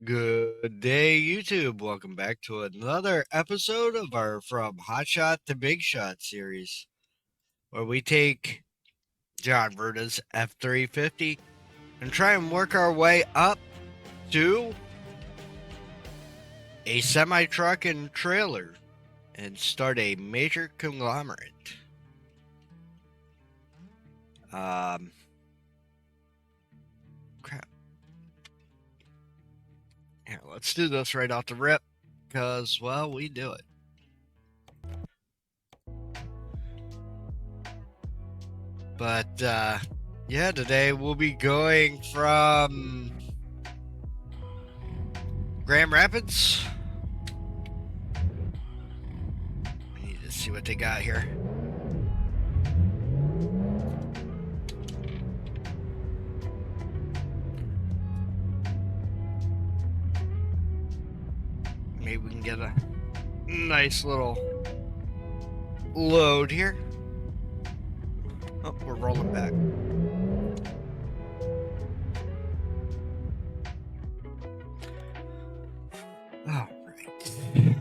Good day, YouTube. Welcome back to another episode of our From Hot Shot to Big Shot series, where we take Jon Ruda's F-350 and try and work our way up to a semi-truck and trailer and start a major conglomerate. Crap. Here, let's do this right off the rip, because, well, we do it. But, yeah, today we'll be going from Grand Rapids. We need to see what they got here. Maybe we can get a nice little load here. Oh, we're rolling back. All right.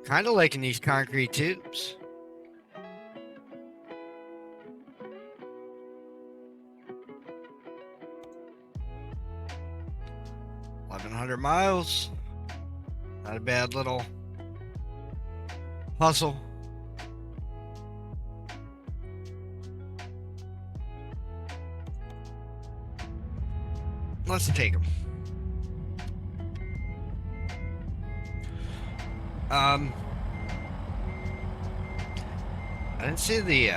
Kind of liking these concrete tubes. $1,100 miles. Not a bad little hustle. Let's take them. I didn't see the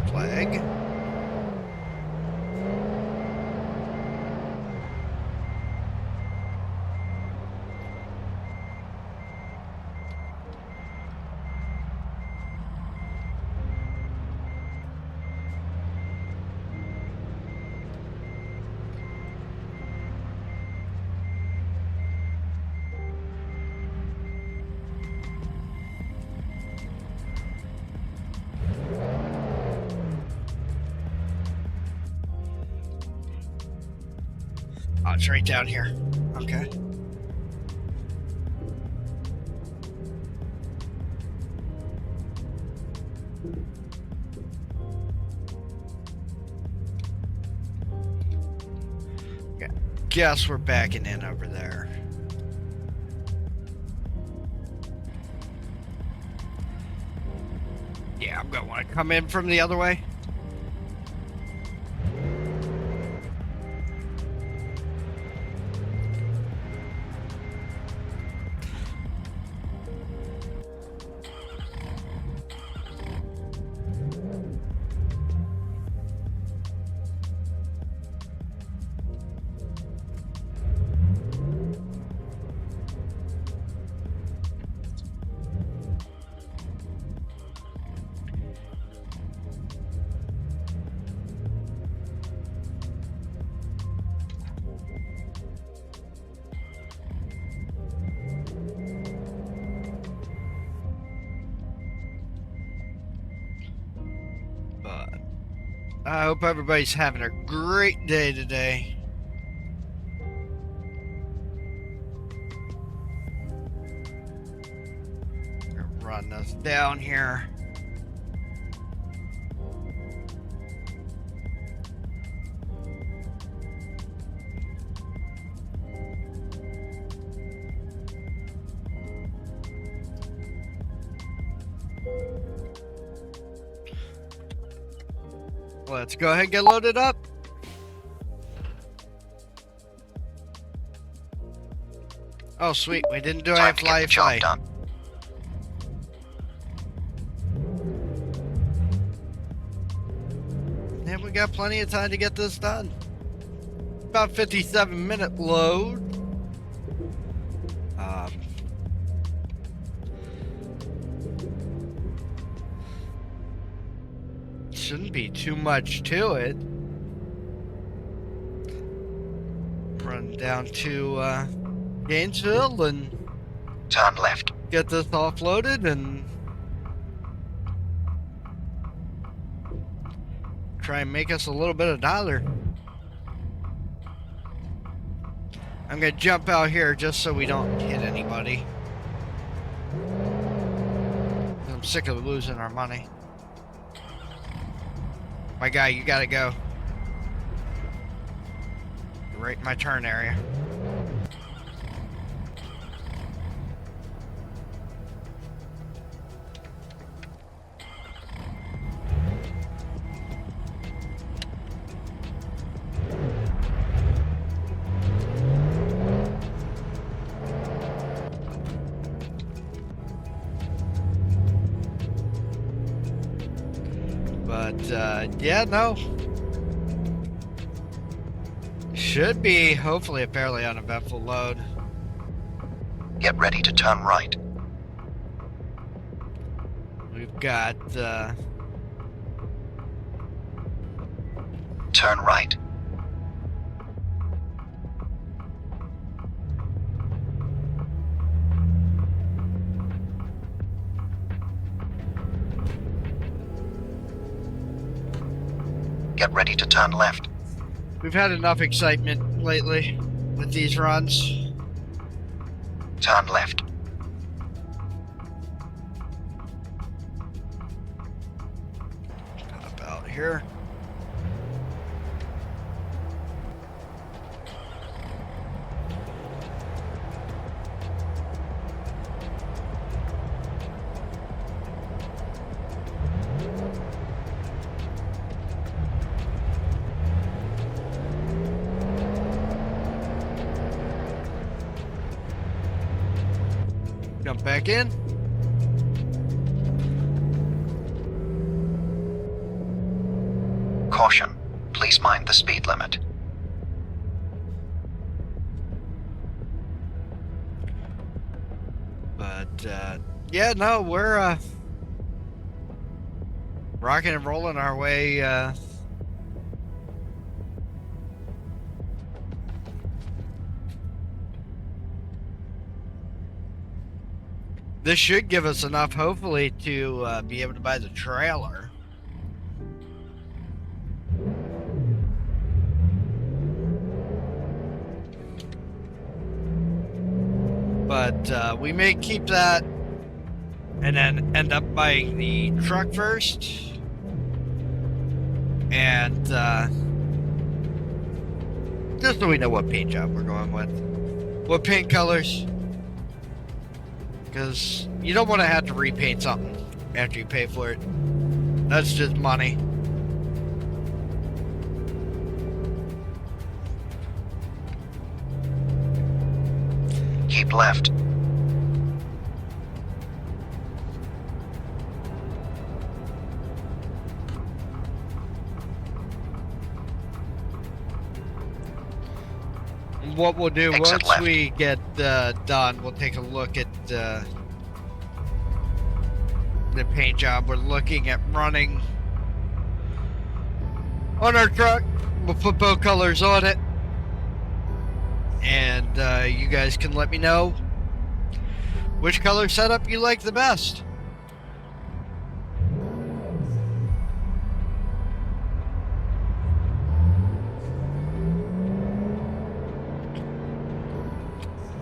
flag. Oh, it's right down here. Okay. Yeah. Guess we're backing in over there. Yeah, I'm gonna want to come in from the other way. I hope everybody's having a great day today. Gonna run this down here. Let's go ahead and get loaded up. Oh, sweet. We didn't do any fly. And we got plenty of time to get this done. About 57-minute load. Shouldn't be too much to it. Run down to Gainesville and turn left. Get this offloaded and try and make us a little bit of dollar. I'm gonna jump out here just so we don't hit anybody. I'm sick of losing our money. My guy, you gotta go. You're right in my turn area. But, yeah, no. Should be, hopefully, a fairly uneventful load. Get ready to turn right. We've got, Turn right. Get ready to turn left. we've had enough excitement lately with these runs. Turn left. Hop out here. Jump back in. Caution. Please mind the speed limit. But, yeah, no, we're, rocking and rolling our way, this should give us enough, hopefully, to be able to buy the trailer. But we may keep that and then end up buying the truck first. And just so we know what paint job we're going with. What paint colors. Because you don't want to have to repaint something after you pay for it. That's just money. Keep left. What we'll do Exit once left. we get done, we'll take a look at the paint job we're looking at running on our truck. We'll put both colors on it, and you guys can let me know which color setup you like the best.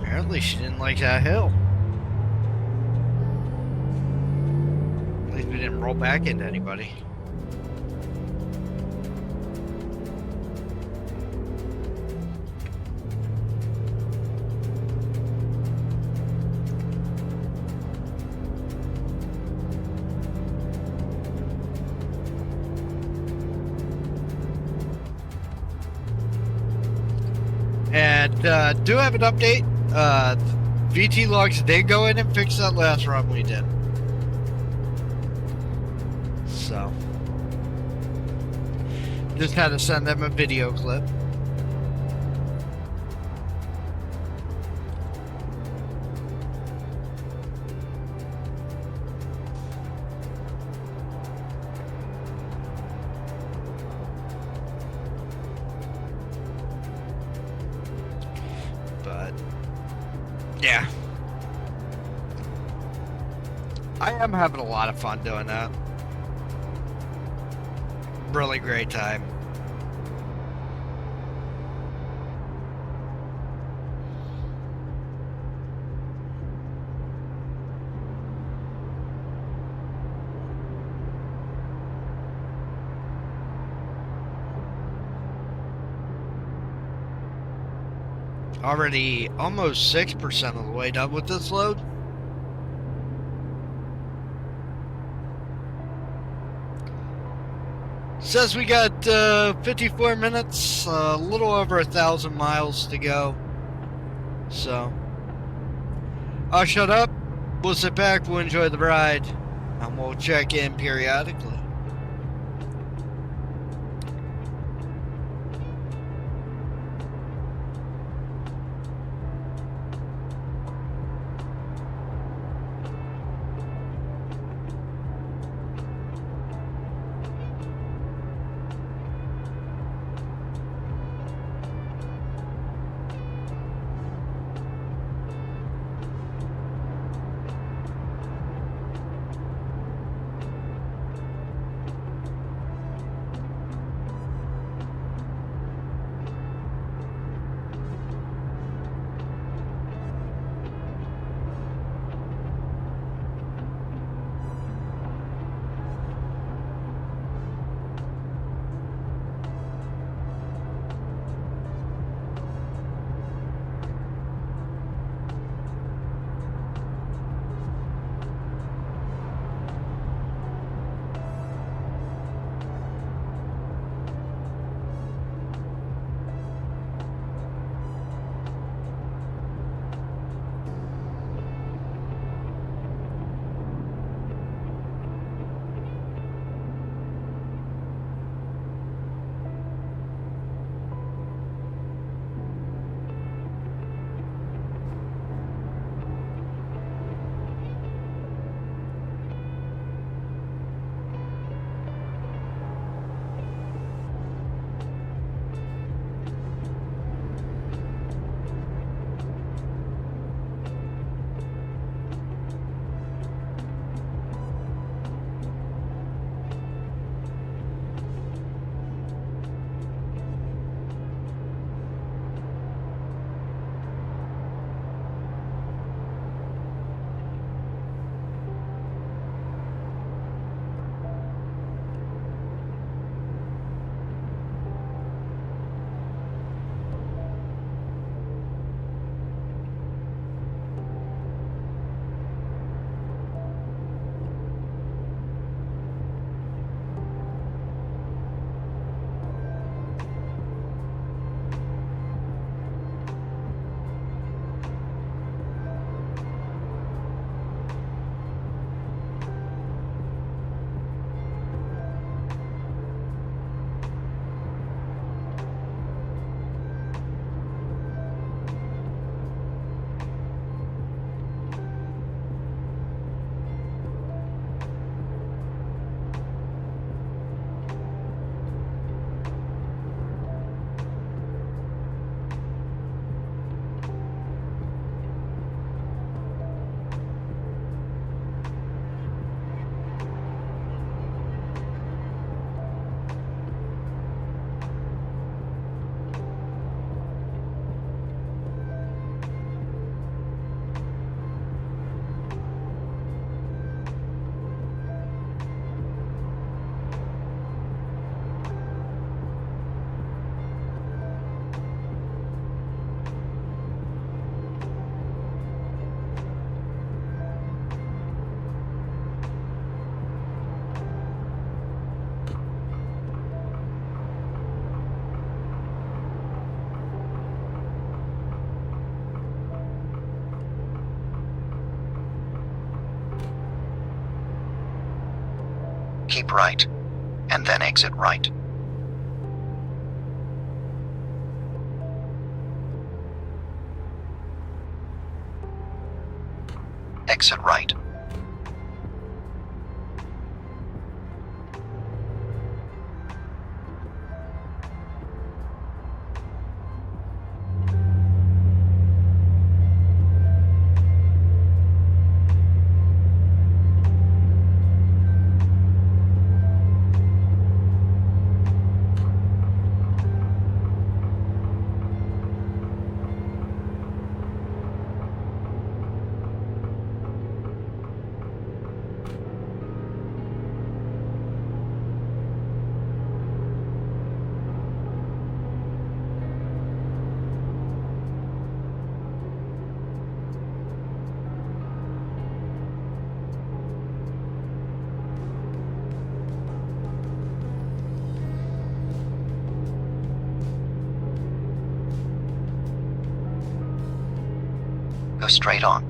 Apparently she didn't like that hill. At least we didn't roll back into anybody. And do have an update. VT Logs did go in and fix that last run we did. So just had to send them a video clip. But yeah, I am having a lot of fun doing that. Really great time. Already almost 6% of the way done with this load. Says we got 54 minutes, a little over 1,000 miles to go. So, I'll shut up. We'll sit back, we'll enjoy the ride, and we'll check in periodically. Keep right, and then exit right. Exit right. Go straight on.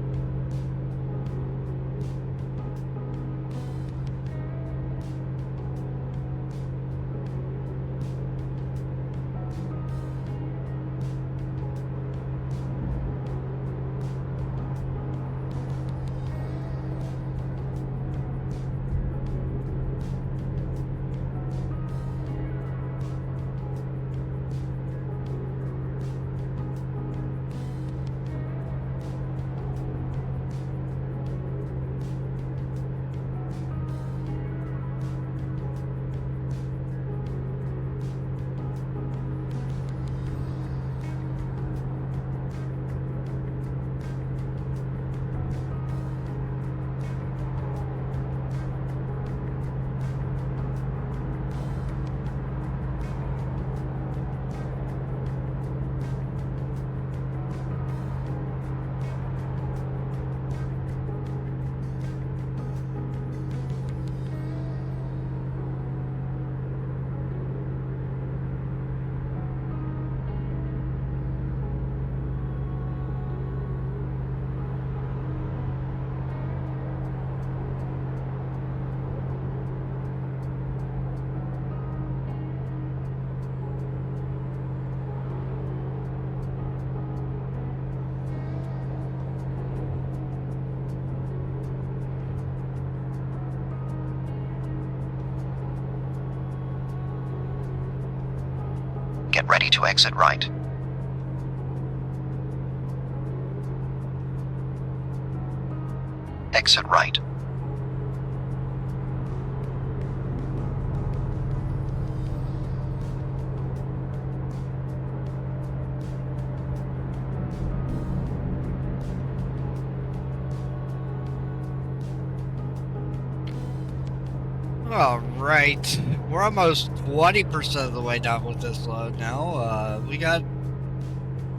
Get ready to exit right. Exit right. All right, we're almost 20% of the way done with this load now. We got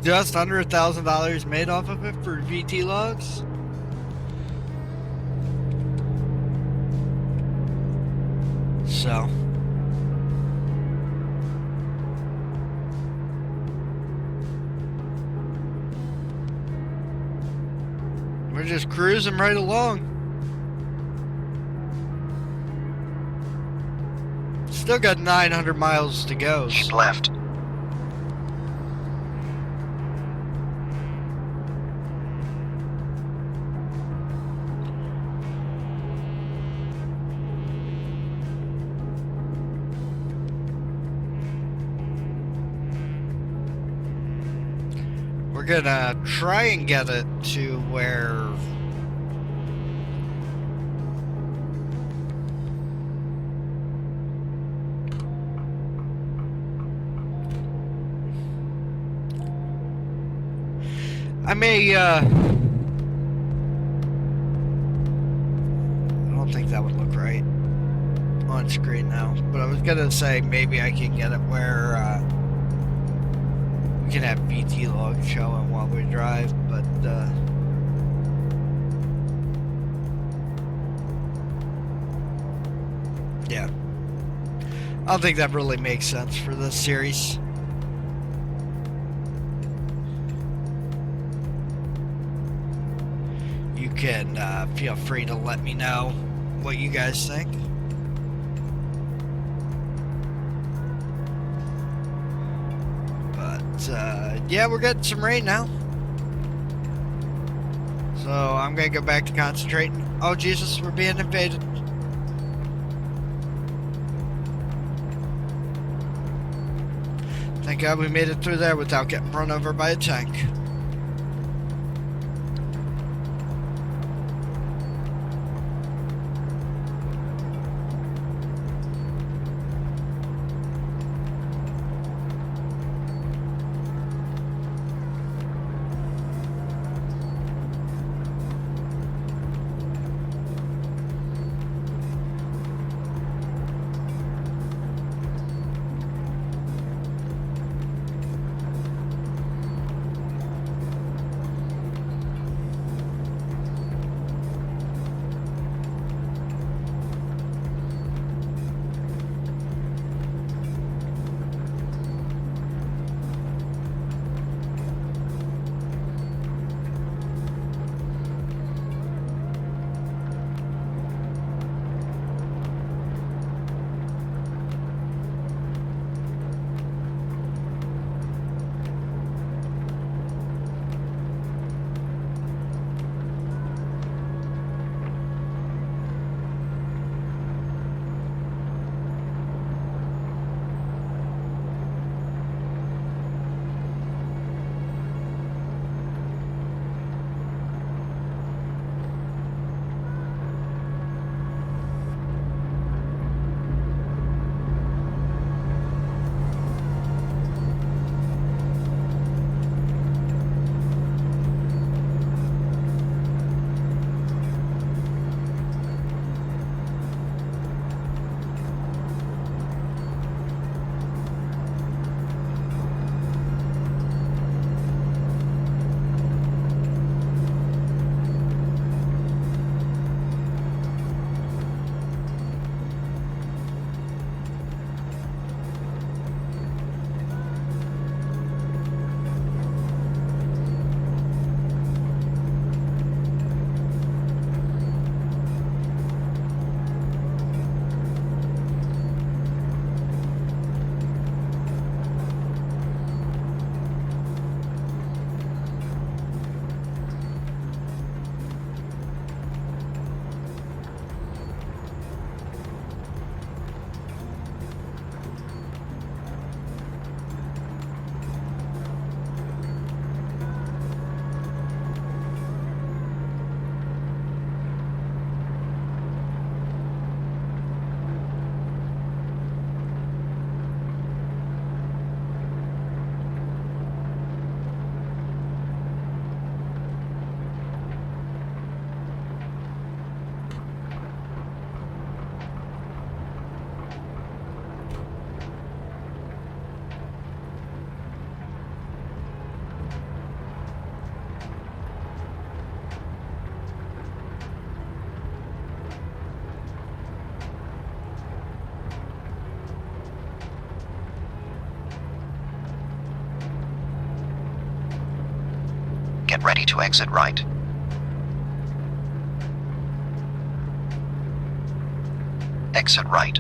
just under $1,000 made off of it for VT logs. So we're just cruising right along. Still got 900 miles to go. Keep left. We're gonna try and get it to where I may, I don't think that would look right on screen now, but I was gonna say maybe I can get it where, we can have VT logs showing while we drive, but, yeah. I don't think that really makes sense for this series. You can feel free to let me know what you guys think. But yeah, we're getting some rain now, so I'm gonna go back to concentrating. Oh Jesus, we're being invaded. Thank God we made it through there without getting run over by a tank. ready to exit right. Exit right.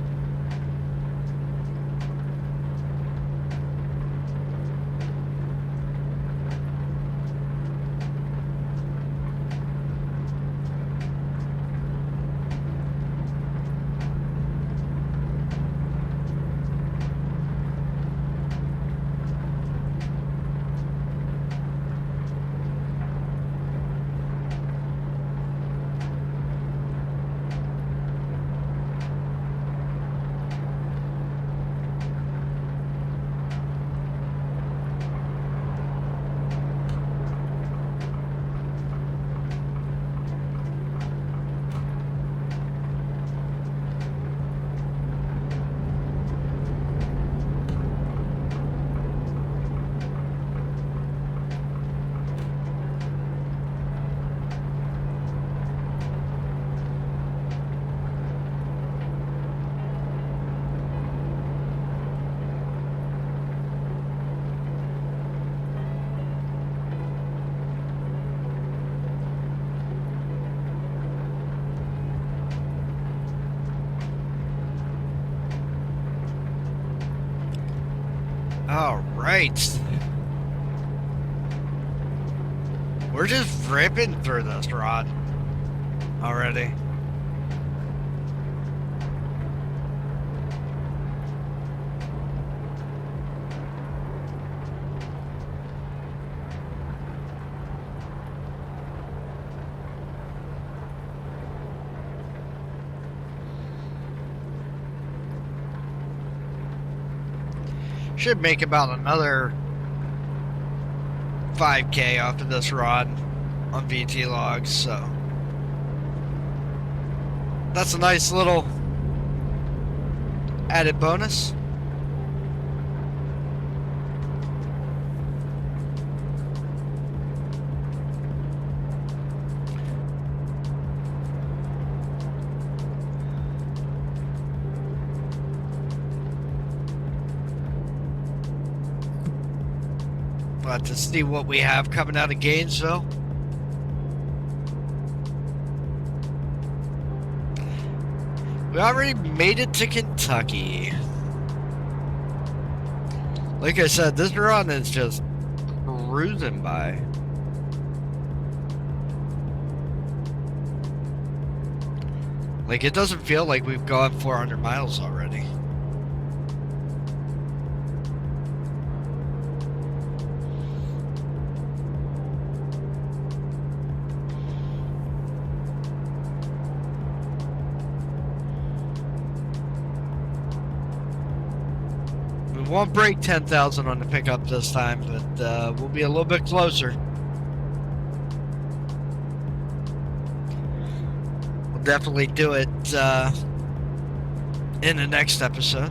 All right. We're just ripping through this, Rod. Already. Should make about another 5K off of this rod on VT logs, so that's a nice little added bonus. But to see what we have coming out of Gainesville. We already made it to Kentucky. Like I said, this run is just cruising by. Like, it doesn't feel like we've gone 400 miles already. We won't break 10,000 on the pickup this time, but we'll be a little bit closer. We'll definitely do it in the next episode.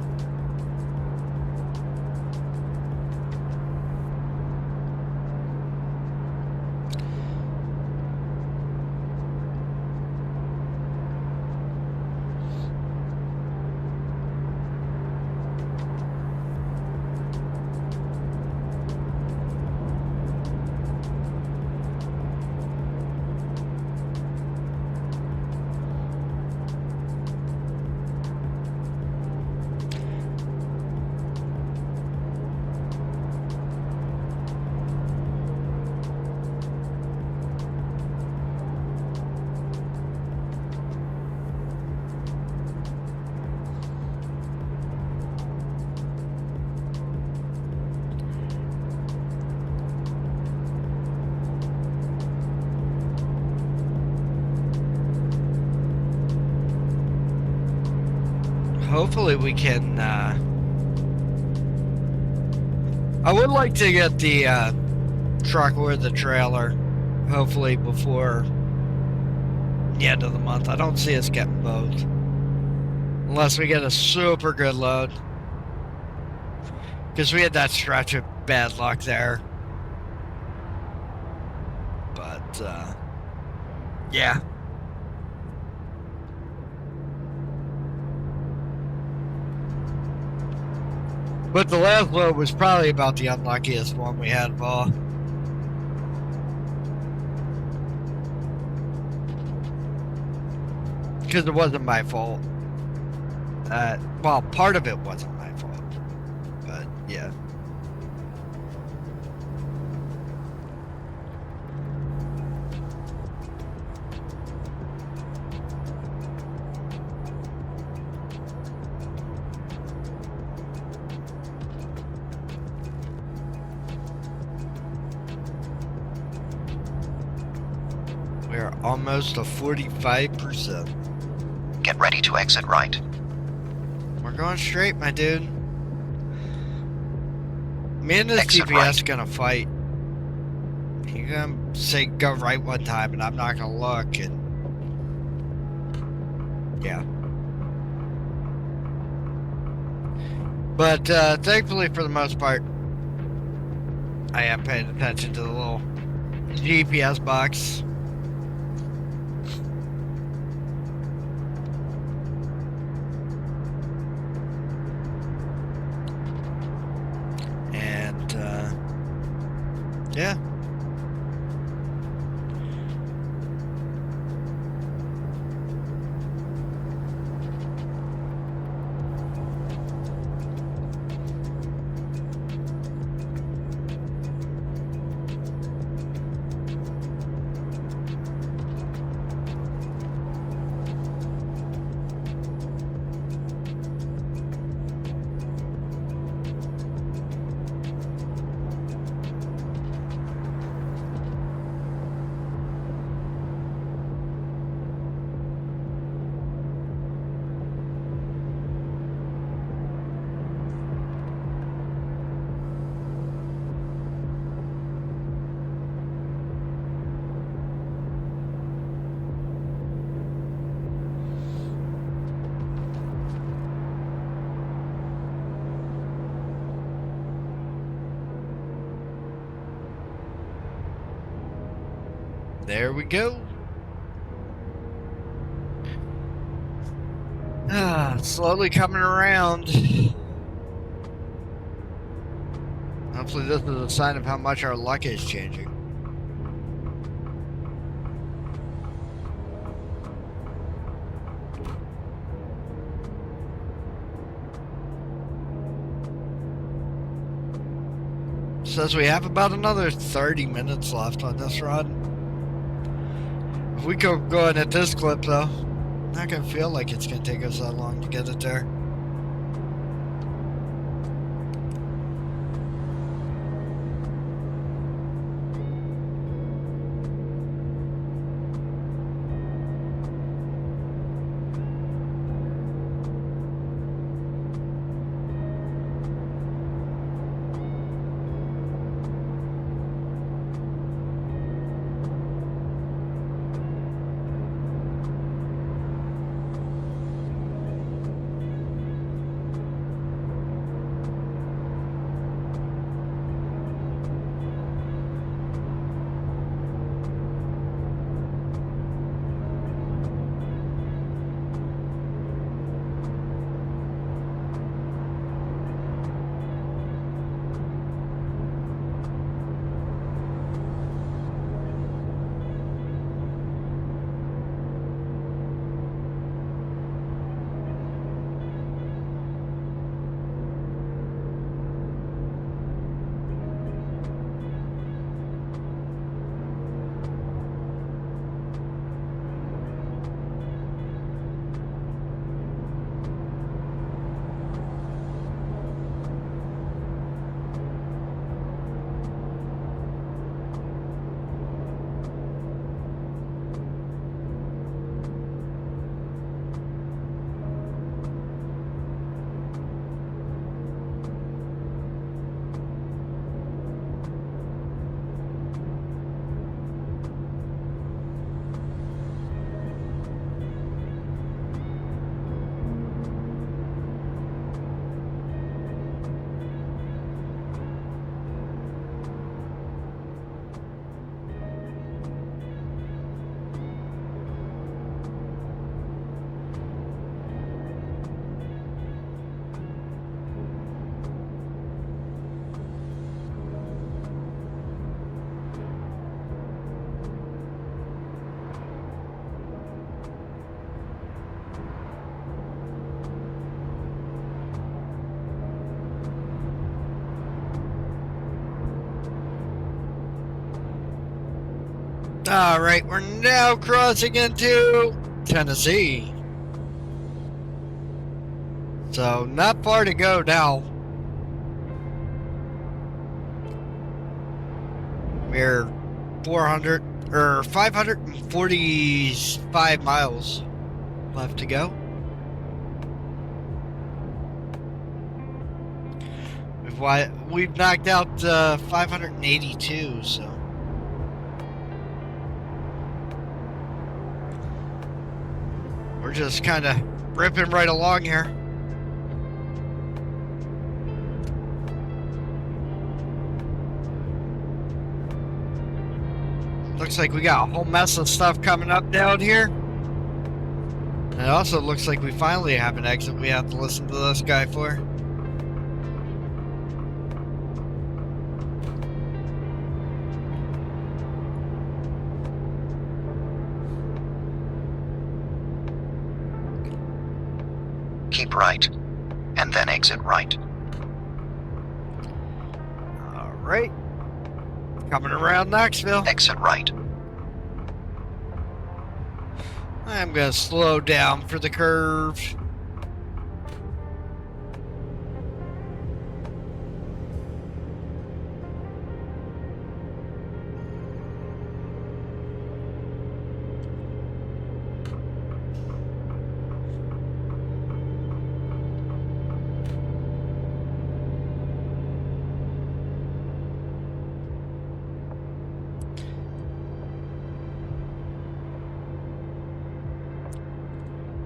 Hopefully we can, I would like to get the truck or the trailer, hopefully before the end of the month. I don't see us getting both. Unless we get a super good load. Because we had that stretch of bad luck there. But, yeah. But the last load was probably about the unluckiest one we had of all. because it wasn't my fault. Well, part of it wasn't my fault, but yeah. We are almost to 45%. Get ready to exit right. We're going straight, my dude. Me and this Exit GPS right. gonna fight. You're gonna say go right one time, and I'm not gonna look, and yeah. But thankfully, for the most part, I am paying attention to the little GPS box. And yeah. There we go. Slowly coming around. Hopefully this is a sign of how much our luck is changing. Says we have about another 30 minutes left on this run. If we go going at this clip though, not gonna feel like it's gonna take us that long to get it there. Alright, we're now crossing into Tennessee. So, not far to go now. We're 545 miles left to go. We've knocked out 582, so. We're just kind of ripping right along here. Looks like we got a whole mess of stuff coming up down here. And it also looks like we finally have an exit we have to listen to this guy for. Keep right, and then exit right. Alright. Coming around Knoxville. Exit right. I'm gonna slow down for the curve.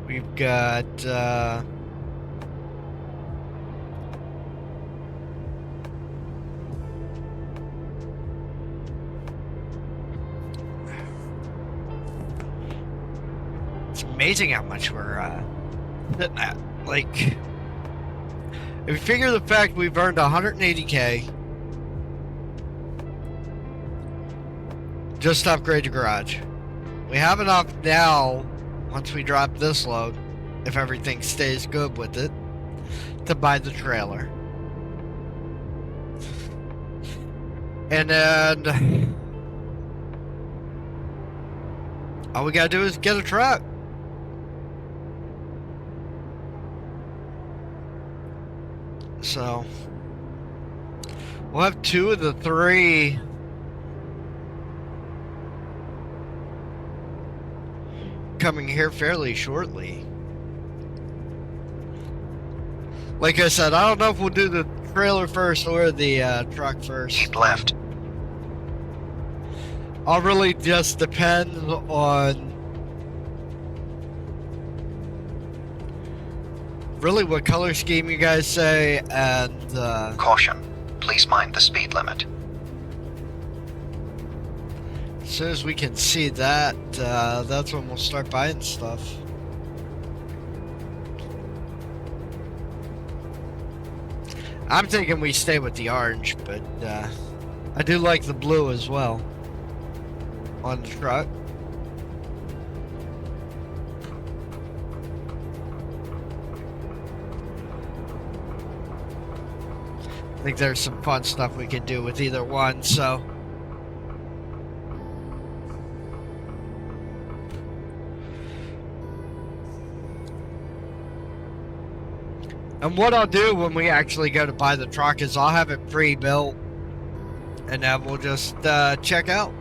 We've got it's amazing how much we're hitting at. Like, if you figure the fact we've earned 180K, just to upgrade the garage. We have enough now. Once we drop this load, if everything stays good with it, to buy the trailer. And then all we gotta do is get a truck. So we'll have 2 of the 3 coming here fairly shortly. Like I said, I don't know if we'll do the trailer first or the truck first. Keep left. All really just depends on really what color scheme you guys say, and Caution. Please mind the speed limit. as soon as we can see that, that's when we'll start buying stuff. I'm thinking we stay with the orange, but I do like the blue as well on the truck. I think there's some fun stuff we can do with either one, so. And what I'll do when we actually go to buy the truck is I'll have it pre-built, and then we'll just check out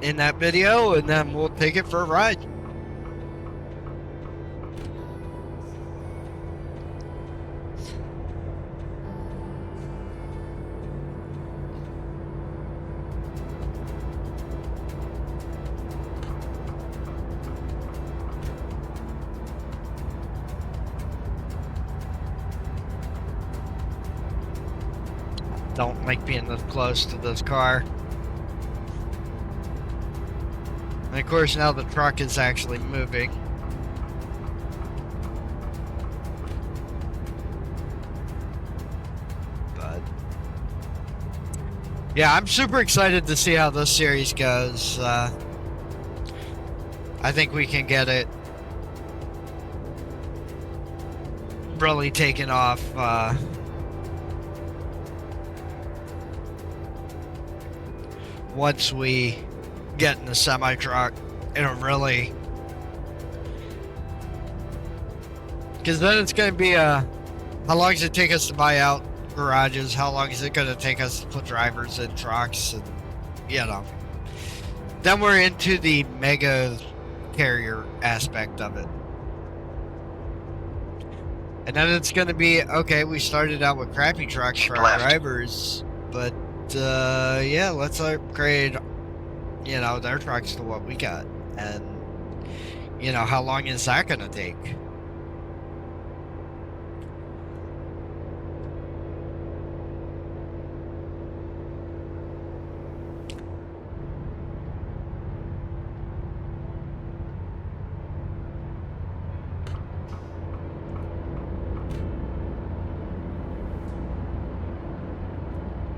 in that video, and then we'll take it for a ride. Don't like being this close to this car. And of course now the truck is actually moving. But yeah, I'm super excited to see how this series goes. I think we can get it really taken off once we getting the semi truck in a really, because then it's going to be how long does it take us to buy out garages? How long is it going to take us to put drivers in trucks? And then we're into the mega carrier aspect of it. And then it's going to be, okay, we started out with crappy trucks for our drivers, but yeah, let's upgrade, their trucks to what we got. And, how long is that going to take?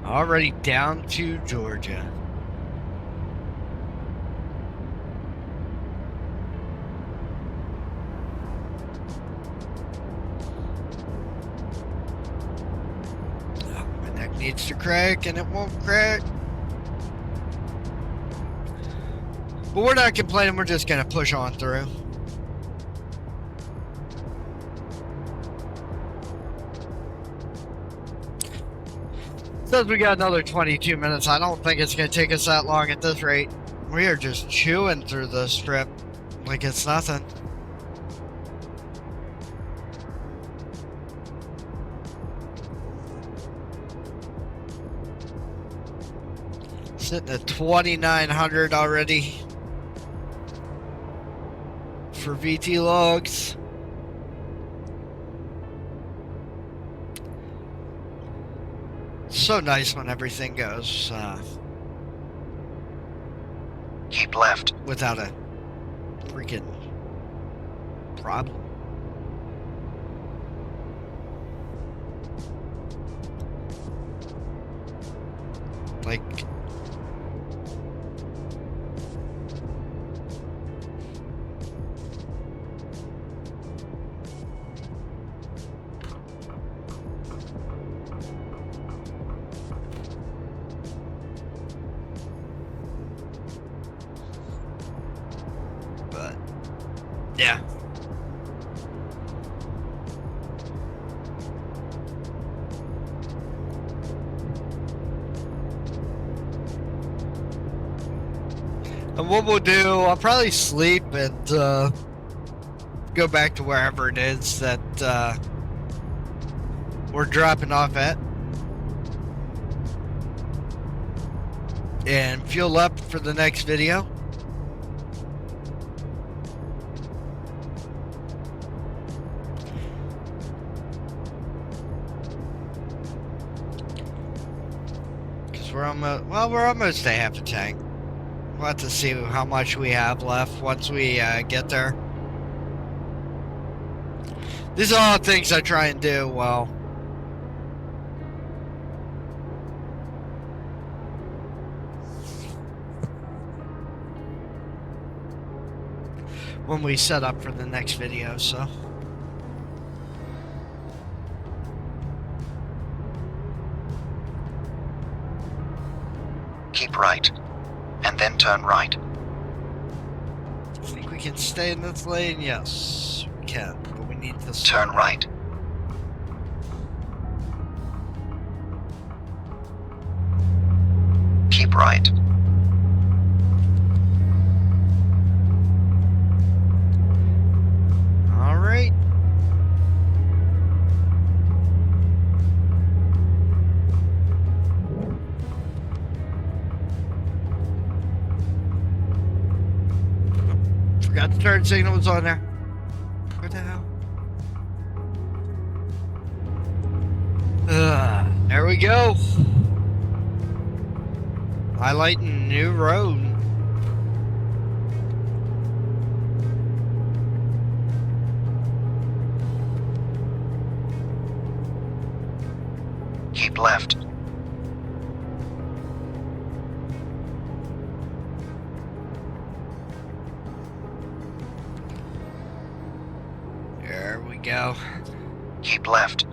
Already down to Georgia. Oh, my neck needs to crack and it won't crack. But we're not complaining, we're just gonna push on through. Says we got another 22 minutes. I don't think it's going to take us that long at this rate. We are just chewing through this strip like it's nothing. Sitting at 2,900 already for VT logs. So nice when everything goes keep left without a freaking problem. Like, yeah. And what we'll do, I'll probably sleep and go back to wherever it is that we're dropping off at. And fuel up for the next video. We're almost a half a tank. We'll have to see how much we have left once we get there. These are all things I try and do well. When we set up for the next video, so. Keep right, and then turn right. I think we can stay in this lane? Yes, we can, but we need to turn right. Keep right. All right. Forgot the turn signal was on there. What the hell? There we go. Highlighting new road. Keep left. There we go. Keep left.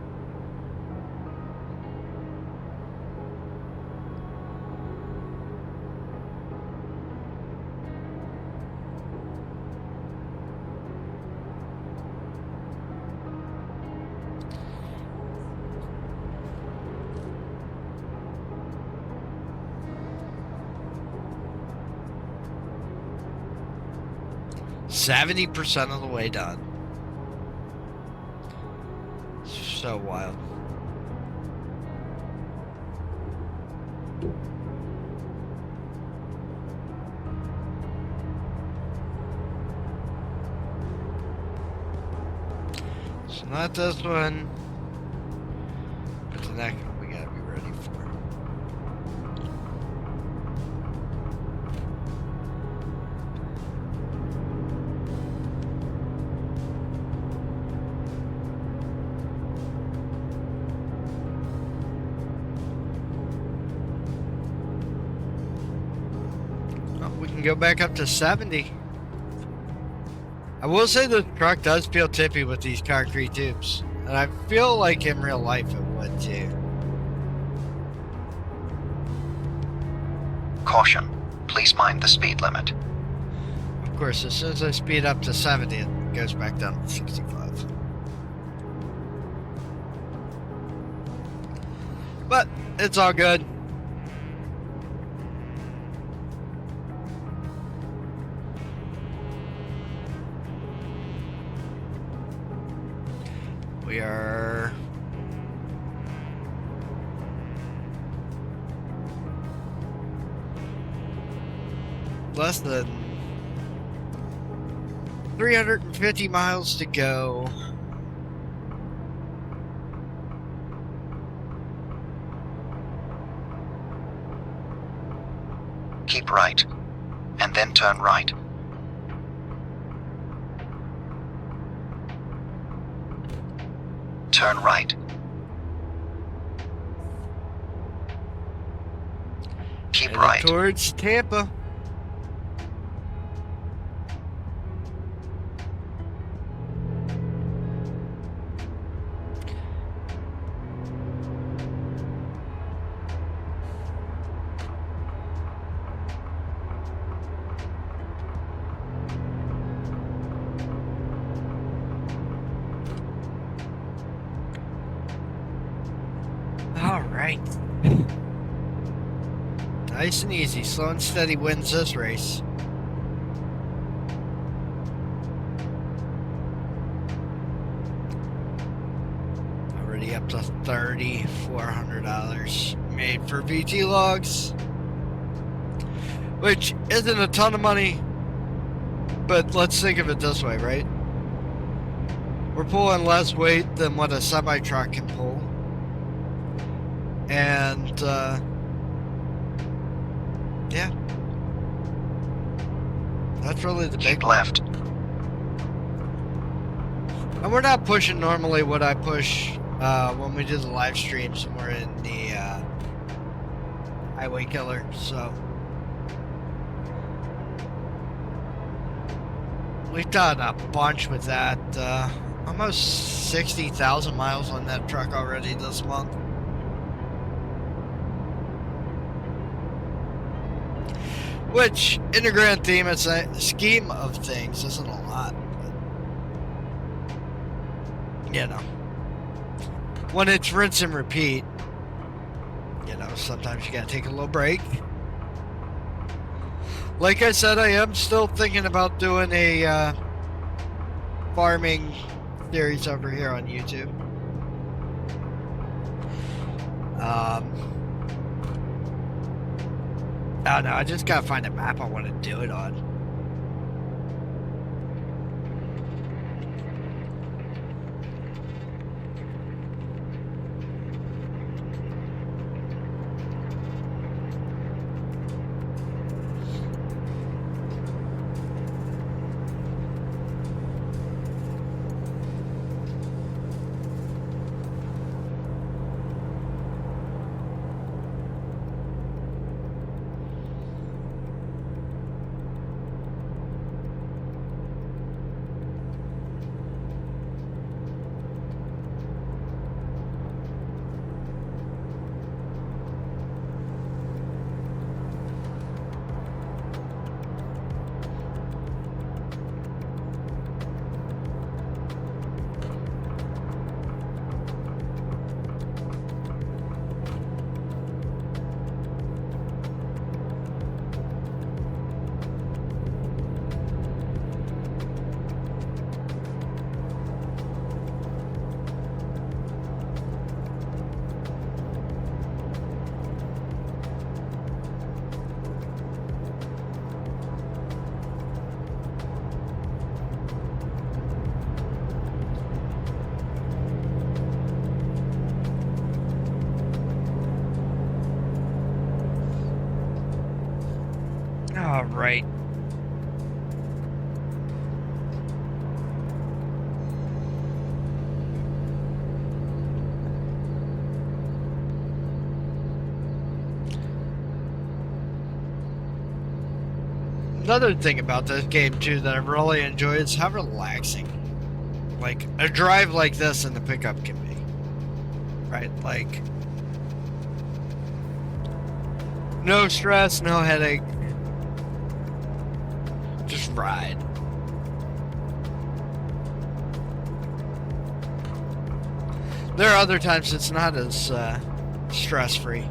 70% of the way done. So wild. So not this one, but the next one we gotta be ready for. Oh, we can go back up to 70. I will say the truck does feel tippy with these concrete tubes. And I feel like in real life it would too. Caution. Please mind the speed limit. Of course, as soon as I speed up to 70, it goes back down to 65. But it's all good. We are less than 350 miles to go. Keep right, and then turn right. Turn right. Keep Headed right. towards Tampa. All right. Nice and easy. Slow and steady wins this race. Already up to $3,400 made for VT logs, which isn't a ton of money, but let's think of it this way, right? We're pulling less weight than what a semi-truck can pull. And, yeah. That's really the big Keep one. left. And we're not pushing normally what I push when we do the live streams and we're in the Highway Killer, so we've done a bunch with that. Almost 60,000 miles on that truck already this month. Which, in the grand scheme of things, isn't a lot. But, you know, when it's rinse and repeat, you know, sometimes you gotta take a little break. Like I said, I am still thinking about doing a farming series over here on YouTube. I don't know, I just gotta find a map I want to do it on. All right. Another thing about this game too that I really enjoy is how relaxing, like, a drive like this in the pickup can be. Right? Like, no stress, no headache. Just ride. There are other times it's not as stress-free.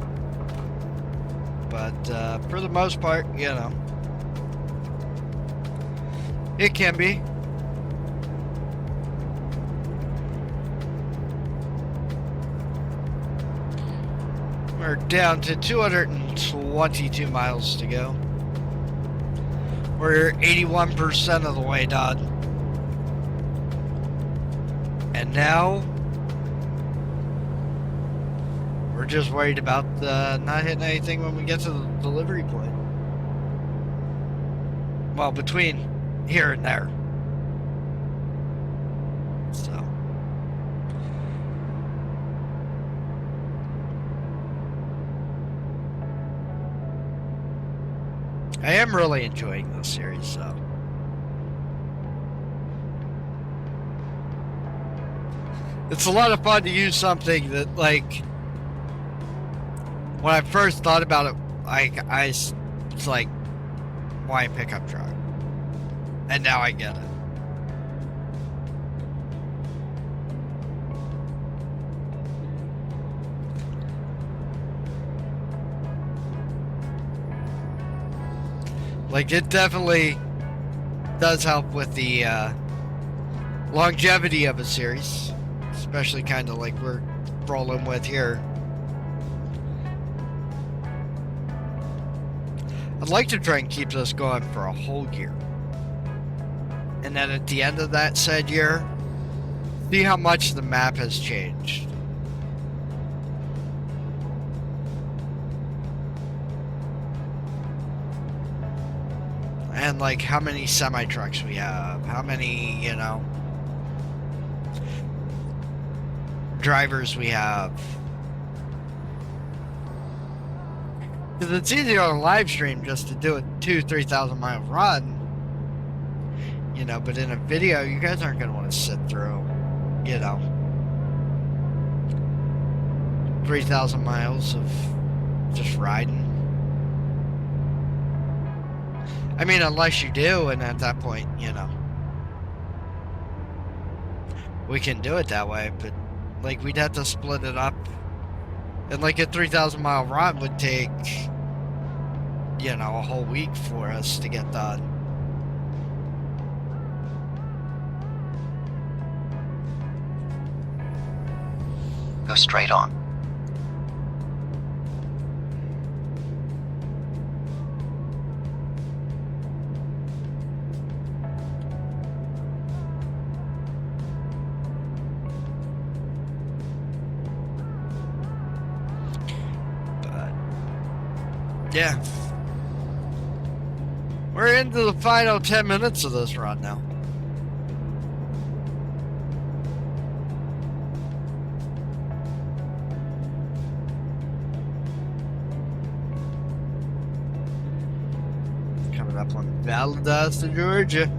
But for the most part, you know, it can be. We're down to 222 miles to go. We're 81% of the way done. And now we're just worried about not hitting anything when we get to the delivery point. Well, between here and there. So. I am really enjoying this series, so. It's a lot of fun to use something that, like, when I first thought about it, it's like, why a pickup truck? And now I get it. Like, it definitely does help with the longevity of a series, especially kind of like we're rolling with here. I'd like to try and keep this going for a whole year. And then at the end of that said year, see how much the map has changed. And like how many semi-trucks we have, how many, you know, drivers we have. Because it's easier on a live stream just to do a 2,000-3,000 mile run. You know, but in a video, you guys aren't going to want to sit through, you know, 3,000 miles of just riding. I mean, unless you do, and at that point, you know, we can do it that way, but, like, we'd have to split it up. And, like, a 3,000 mile run would take, you know, a whole week for us to get done. Go straight on. But, yeah. We're into the final 10 minutes of this run now. Up on Valdosta, Georgia.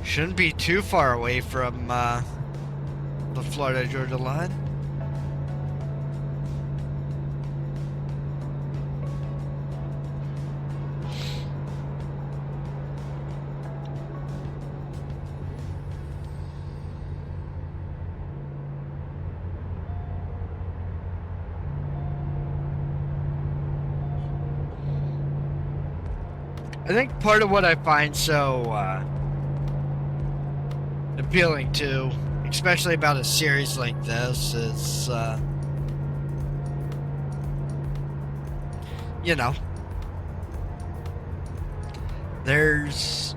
Shouldn't be too far away from the Florida-Georgia line. I think part of what I find so appealing to, especially about a series like this, is, you know, there's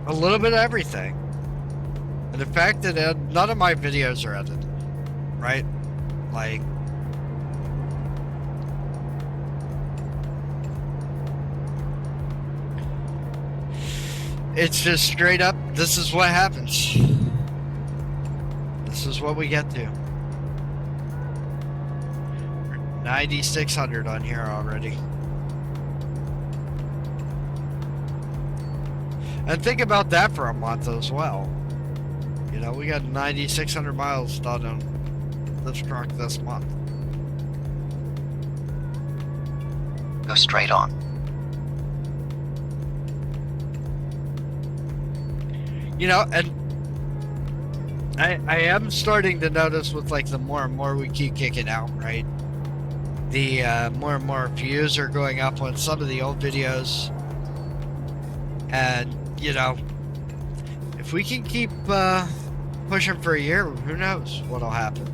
a little bit of everything. And the fact that none of my videos are edited, right? Like, It's just straight up, this is what happens. This is what we get to. 9,600 on here already. And think about that for a month as well. You know, we got 9,600 miles done on this truck this month. Go straight on. You know, and I am starting to notice with like the more and more we keep kicking out, right? The more and more views are going up on some of the old videos. And, you know, if we can keep pushing for a year, who knows what'll happen.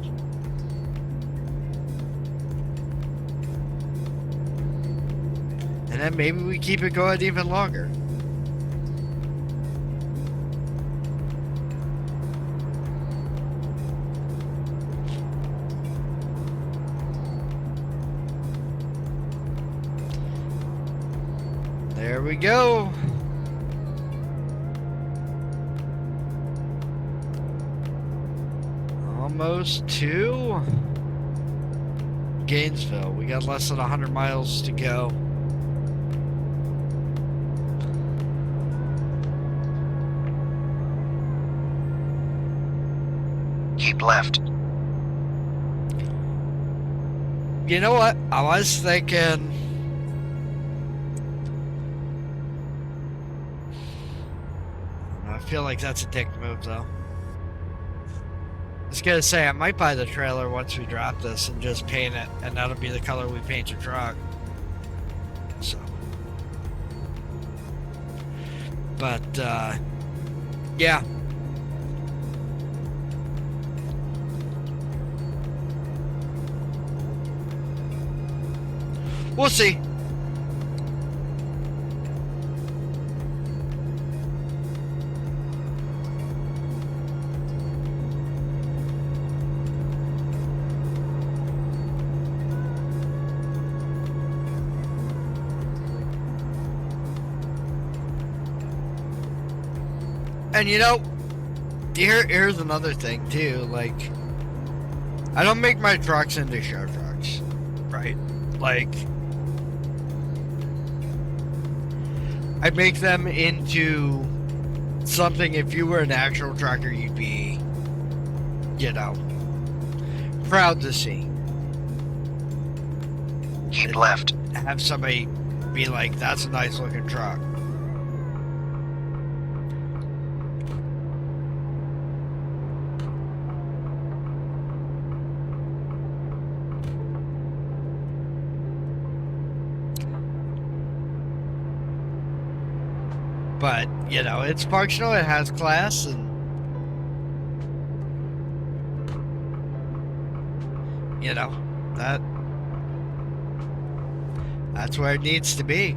And then maybe we keep it going even longer. There we go. Almost to Gainesville. We got less than 100 miles to go. Keep left. You know what? I was thinking... I feel like that's a dick move, though. I was gonna say, I might buy the trailer once we drop this and just paint it, and that'll be the color we paint your truck. So. But, yeah. We'll see. And you know, here's another thing too, like, I don't make my trucks into show trucks, right? Like, I make them into something, if you were an actual trucker, you'd be, you know, proud to see. Keep left. Have somebody be like, that's a nice looking truck. But, you know, it's functional, it has class, and, you know, that's where it needs to be.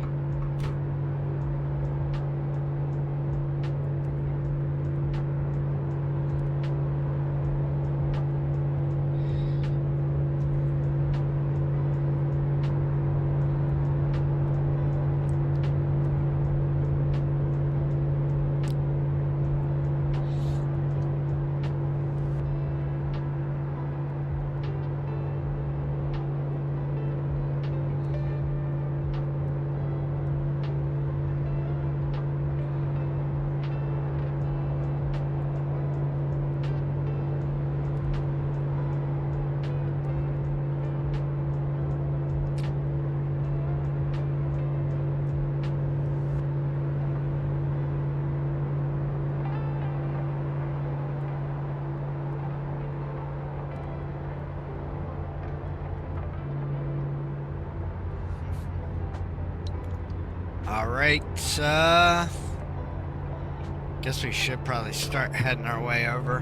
Alright, guess we should probably start heading our way over.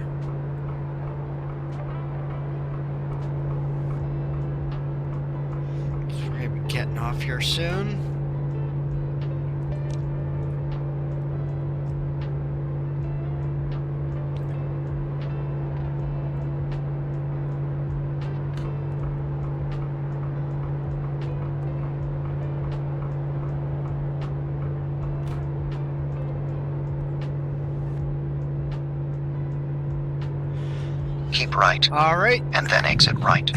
So we're gonna be getting off here soon. Keep right, All right. and then exit right.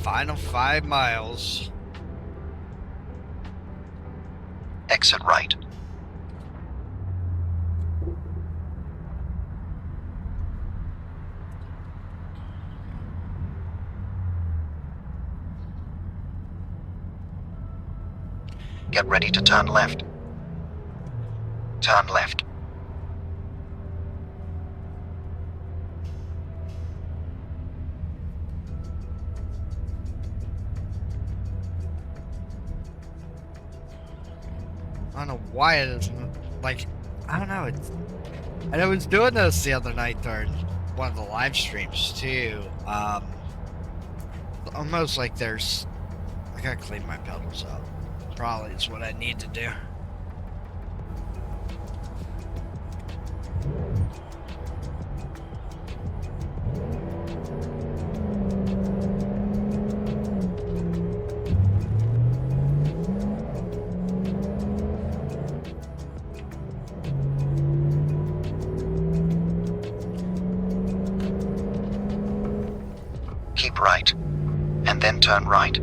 Final 5 miles. Exit right. Get ready to turn left. Turn left. I don't know why it isn't, like, I don't know. And I was doing this the other night during one of the live streams too. Almost like I gotta clean my pedals up. Probably is what I need to do. Keep right, and then turn right.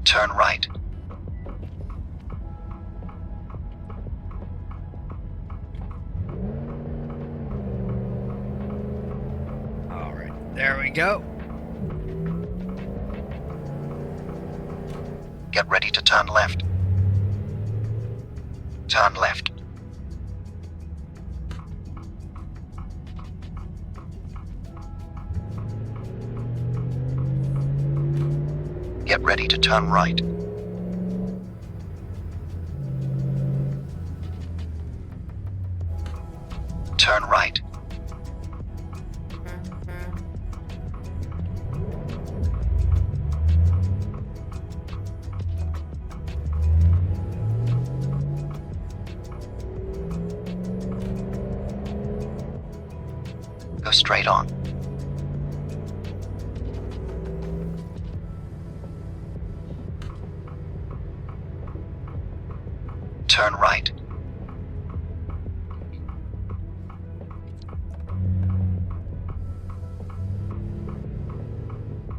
Turn right. All right, there we go. Get ready to turn left. Turn left. Get ready to turn right. Turn right. Go straight on. Turn right.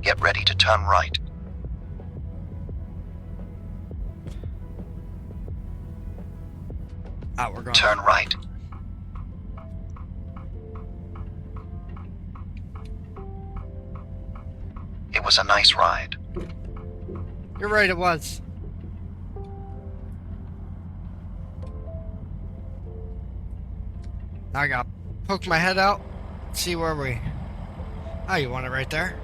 Get ready to turn right. Ah, we're going. Turn right. It was a nice ride. You're right, it was. Now I gotta poke my head out, see where we. Oh, you want it right there?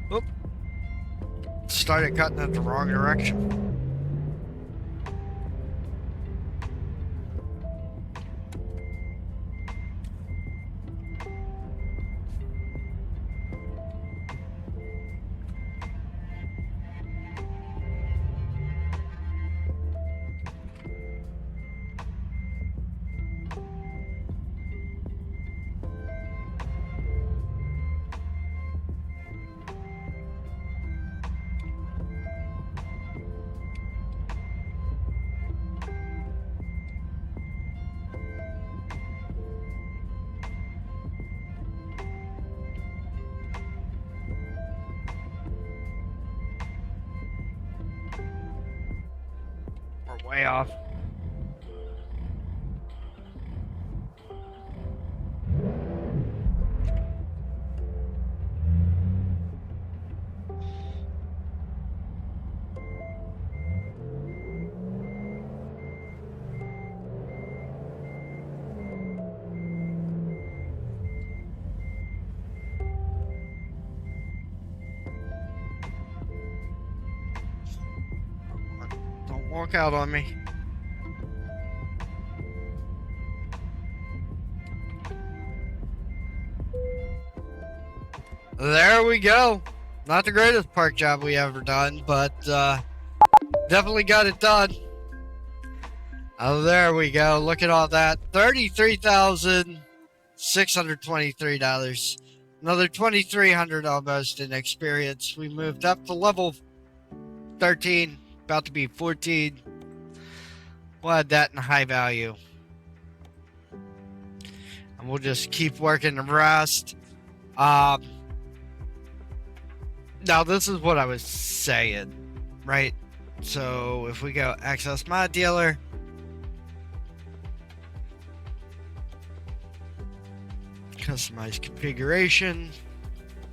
Oop. Started cutting in the wrong direction. We're way off. Don't walk out on me. There we go. Not the greatest park job we ever done, but definitely got it done. Oh, there we go. Look at all that. $33,623. Another $2,300 almost in experience. We moved up to level 13, about to be 14. We'll add that in high value. And we'll just keep working the rest. Now, this is what I was saying, right? So if we go access mod dealer, customize configuration,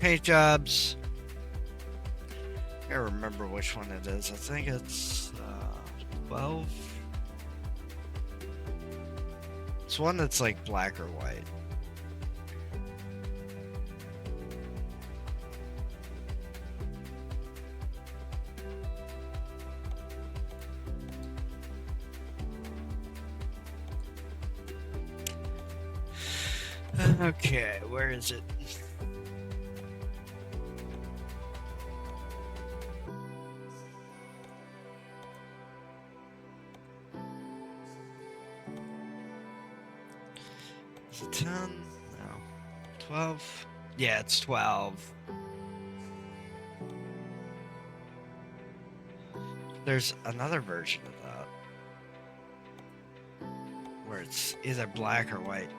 paint jobs. I can't remember which one it is. I think it's 12. It's one that's like black or white. Okay, where is it? Is it 10? No. 12? Yeah, it's 12. There's another version of that where it's either black or white.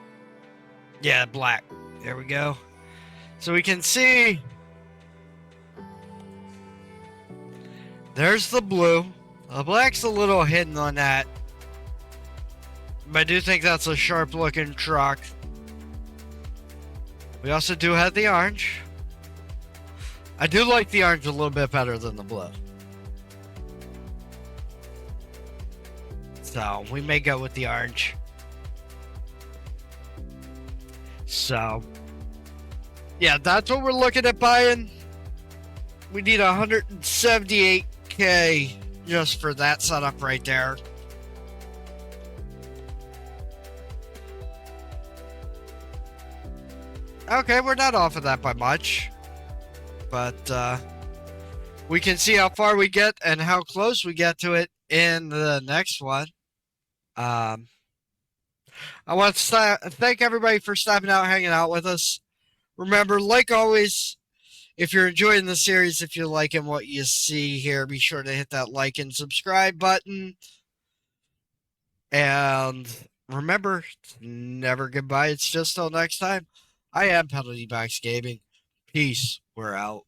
Yeah, black. There we go. So we can see there's the blue. The black's a little hidden on that, but I do think that's a sharp looking truck. We also do have the orange. I do like the orange a little bit better than the blue. So we may go with the orange. So yeah, that's what we're looking at buying. We need 178K just for that setup right there. Okay, we're not off of that by much, but we can see how far we get and how close we get to it in the next one. I want to thank everybody for stopping out, hanging out with us. Remember, like always, if you're enjoying the series, if you're liking what you see here, be sure to hit that like and subscribe button. And remember, never goodbye. It's just till next time. I am Penalty Box Gaming. Peace. We're out.